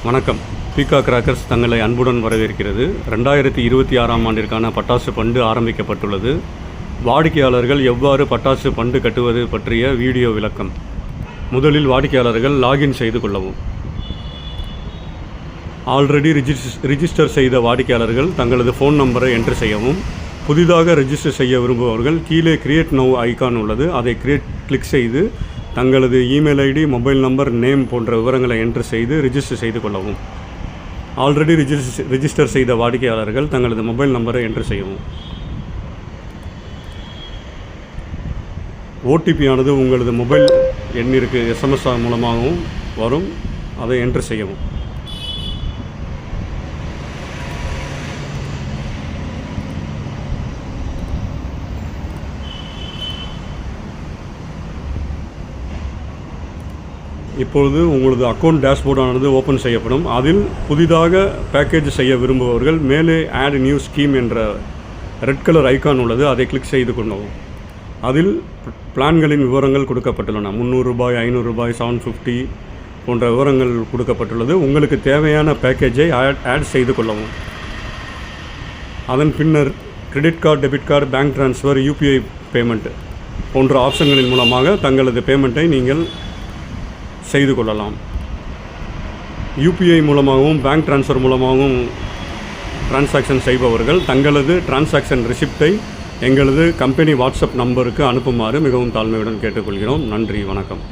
வணக்கம். பீகா கிராக்கர்ஸ் தங்களை அன்புடன் வரவேற்கிறது. 2026ஆம் ஆண்டிற்கான பட்டாசு பண்டு ஆரம்பிக்கப்பட்டுள்ளது. வாடிக்கையாளர்கள் எவ்வாறு பட்டாசு பண்டு கட்டுவது பற்றிய வீடியோ விளக்கம். முதலில் வாடிக்கையாளர்கள் லாகின் செய்து கொள்ளவும். ஆல்ரெடி ரிஜிஸ்டர் செய்த வாடிக்கையாளர்கள் தங்களது ஃபோன் நம்பரை என்ட்ரு செய்யவும். புதிதாக ரிஜிஸ்டர் செய்ய விரும்புபவர்கள் கீழே கிரியேட் நவ் ஐகான் உள்ளது, அதை கிளிக் செய்து தங்களது email ID, mobile number, name போன்ற விவரங்களை என்ட்ரு செய்து ரிஜிஸ்டர் செய்து கொள்ளவும். ஆல்ரெடி ரிஜிஸ்டர் செய்த வாடிக்கையாளர்கள் தங்களது மொபைல் நம்பரை என்ட்ரு செய்யவும். ஓடிபி ஆனது உங்களது மொபைல் எண்ணிற்கு SMS மூலமாகவும் வரும், அதை என்ட்ரு செய்யவும். இப்பொழுது உங்களது அக்கௌண்ட் டேஷ்போர்டானது ஓப்பன் செய்யப்படும். அதில் புதிதாக பேக்கேஜ் செய்ய விரும்புபவர்கள் மேலே ஆட் நியூ ஸ்கீம் என்ற ரெட் கலர் ஐக்கான் உள்ளது, அதை கிளிக் செய்து கொள்ளவும். அதில் பிளான்களின் விவரங்கள் கொடுக்கப்பட்டுள்ளன. 300 ரூபாய், 500 ரூபாய், 750 போன்ற விவரங்கள் கொடுக்கப்பட்டுள்ளது. உங்களுக்கு தேவையான பேக்கேஜை ஆட் செய்து கொள்ளவும். அதன் பின்னர் credit card, debit card, bank transfer, UPI payment போன்ற ஆப்ஷன்களின் மூலமாக தங்களது பேமெண்ட்டை நீங்கள் செய்து கொள்ளலாம். UPI மூலமாகவும் பேங்க் ட்ரான்ஸ்ஃபர் மூலமாகவும் டிரான்சாக்ஷன் செய்பவர்கள் தங்களது டிரான்சாக்ஷன் ரிசிப்டை எங்களது கம்பெனி வாட்ஸ்அப் நம்பருக்கு அனுப்புமாறு மிகவும் தாழ்மையுடன் கேட்டுக்கொள்கிறோம். நன்றி, வணக்கம்.